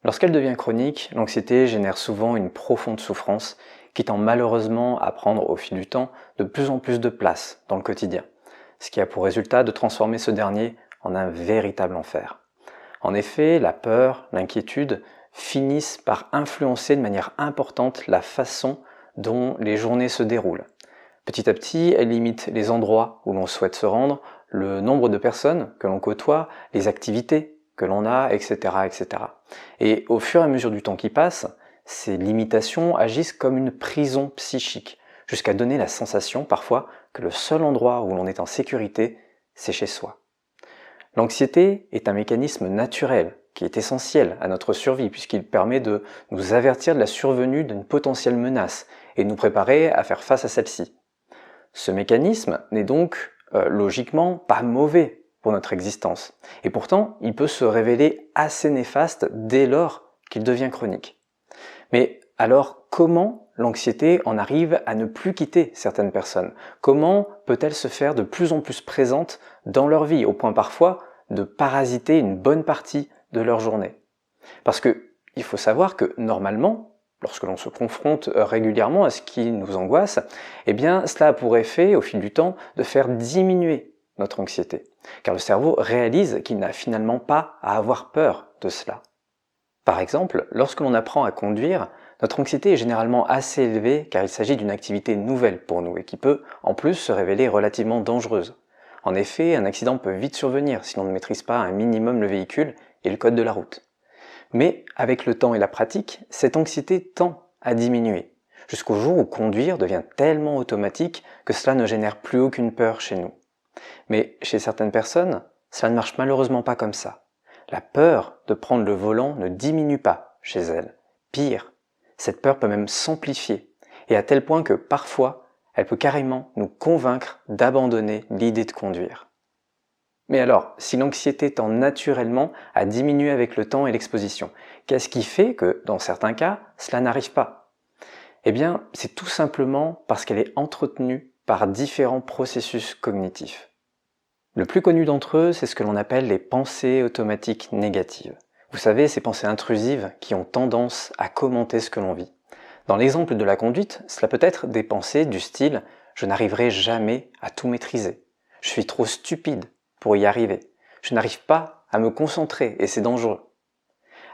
Lorsqu'elle devient chronique, l'anxiété génère souvent une profonde souffrance qui tend malheureusement à prendre au fil du temps de plus en plus de place dans le quotidien, ce qui a pour résultat de transformer ce dernier en un véritable enfer. En effet, la peur, l'inquiétude finissent par influencer de manière importante la façon dont les journées se déroulent. Petit à petit, elles limitent les endroits où l'on souhaite se rendre, le nombre de personnes que l'on côtoie, les activités que l'on a, etc., etc. Et au fur et à mesure du temps qui passe, ces limitations agissent comme une prison psychique, jusqu'à donner la sensation parfois que le seul endroit où l'on est en sécurité, c'est chez soi. L'anxiété est un mécanisme naturel qui est essentiel à notre survie puisqu'il permet de nous avertir de la survenue d'une potentielle menace et de nous préparer à faire face à celle-ci. Ce mécanisme n'est donc logiquement pas mauvais pour notre existence. Et pourtant, il peut se révéler assez néfaste dès lors qu'il devient chronique. Mais alors, comment l'anxiété en arrive à ne plus quitter certaines personnes? Comment peut-elle se faire de plus en plus présente dans leur vie, au point parfois de parasiter une bonne partie de leur journée? Parce que il faut savoir que normalement, lorsque l'on se confronte régulièrement à ce qui nous angoisse, eh bien cela a pour effet, au fil du temps, de faire diminuer notre anxiété. Car le cerveau réalise qu'il n'a finalement pas à avoir peur de cela. Par exemple, lorsque l'on apprend à conduire, notre anxiété est généralement assez élevée car il s'agit d'une activité nouvelle pour nous et qui peut, en plus, se révéler relativement dangereuse. En effet, un accident peut vite survenir si l'on ne maîtrise pas un minimum le véhicule et le code de la route. Mais avec le temps et la pratique, cette anxiété tend à diminuer, jusqu'au jour où conduire devient tellement automatique que cela ne génère plus aucune peur chez nous. Mais chez certaines personnes, cela ne marche malheureusement pas comme ça. La peur de prendre le volant ne diminue pas chez elles. Pire, cette peur peut même s'amplifier, et à tel point que parfois, elle peut carrément nous convaincre d'abandonner l'idée de conduire. Mais alors, si l'anxiété tend naturellement à diminuer avec le temps et l'exposition, qu'est-ce qui fait que, dans certains cas, cela n'arrive pas? Eh bien, c'est tout simplement parce qu'elle est entretenue par différents processus cognitifs. Le plus connu d'entre eux, c'est ce que l'on appelle les pensées automatiques négatives. Vous savez, ces pensées intrusives qui ont tendance à commenter ce que l'on vit. Dans l'exemple de la conduite, cela peut être des pensées du style « je n'arriverai jamais à tout maîtriser »,« je suis trop stupide pour y arriver »,« je n'arrive pas à me concentrer et c'est dangereux ».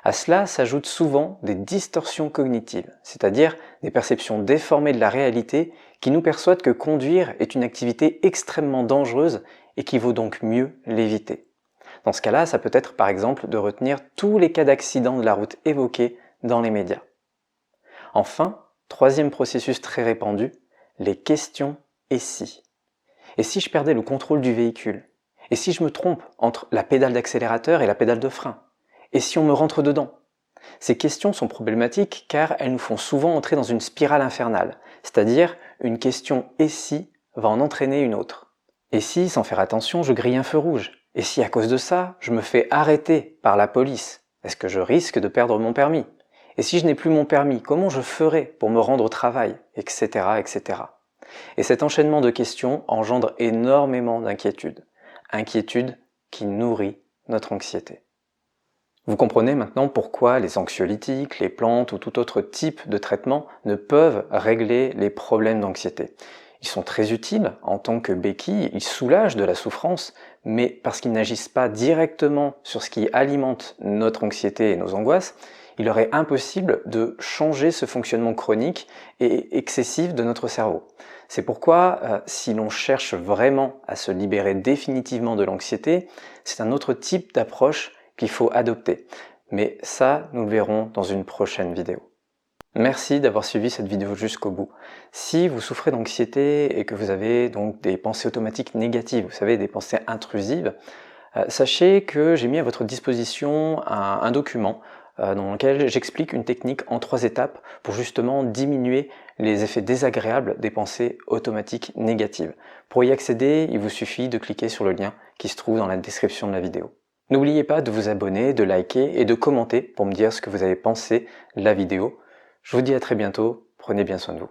À cela s'ajoutent souvent des distorsions cognitives, c'est-à-dire des perceptions déformées de la réalité qui nous persuadent que conduire est une activité extrêmement dangereuse et qu'il vaut donc mieux l'éviter. Dans ce cas-là, ça peut être par exemple de retenir tous les cas d'accidents de la route évoqués dans les médias. Enfin, troisième processus très répandu, les questions « et si ». Et si je perdais le contrôle du véhicule? Et si je me trompe entre la pédale d'accélérateur et la pédale de frein? Et si on me rentre dedans? Ces questions sont problématiques car elles nous font souvent entrer dans une spirale infernale, c'est-à-dire une question « et si » va en entraîner une autre. Et si, sans faire attention, je grille un feu rouge? Et si, à cause de ça, je me fais arrêter par la police? Est-ce que je risque de perdre mon permis? Et si je n'ai plus mon permis, comment je ferai pour me rendre au travail? Etc., etc. Et cet enchaînement de questions engendre énormément d'inquiétudes. Inquiétude qui nourrit notre anxiété. Vous comprenez maintenant pourquoi les anxiolytiques, les plantes ou tout autre type de traitement ne peuvent régler les problèmes d'anxiété. Ils sont très utiles en tant que béquilles, ils soulagent de la souffrance, mais parce qu'ils n'agissent pas directement sur ce qui alimente notre anxiété et nos angoisses, il leur est impossible de changer ce fonctionnement chronique et excessif de notre cerveau. C'est pourquoi, si l'on cherche vraiment à se libérer définitivement de l'anxiété, c'est un autre type d'approche qu'il faut adopter. Mais ça, nous le verrons dans une prochaine vidéo. Merci d'avoir suivi cette vidéo jusqu'au bout. Si vous souffrez d'anxiété et que vous avez donc des pensées automatiques négatives, vous savez, des pensées intrusives, sachez que j'ai mis à votre disposition un document dans lequel j'explique une technique en 3 étapes pour justement diminuer les effets désagréables des pensées automatiques négatives. Pour y accéder, il vous suffit de cliquer sur le lien qui se trouve dans la description de la vidéo. N'oubliez pas de vous abonner, de liker et de commenter pour me dire ce que vous avez pensé de la vidéo. Je vous dis à très bientôt, prenez bien soin de vous.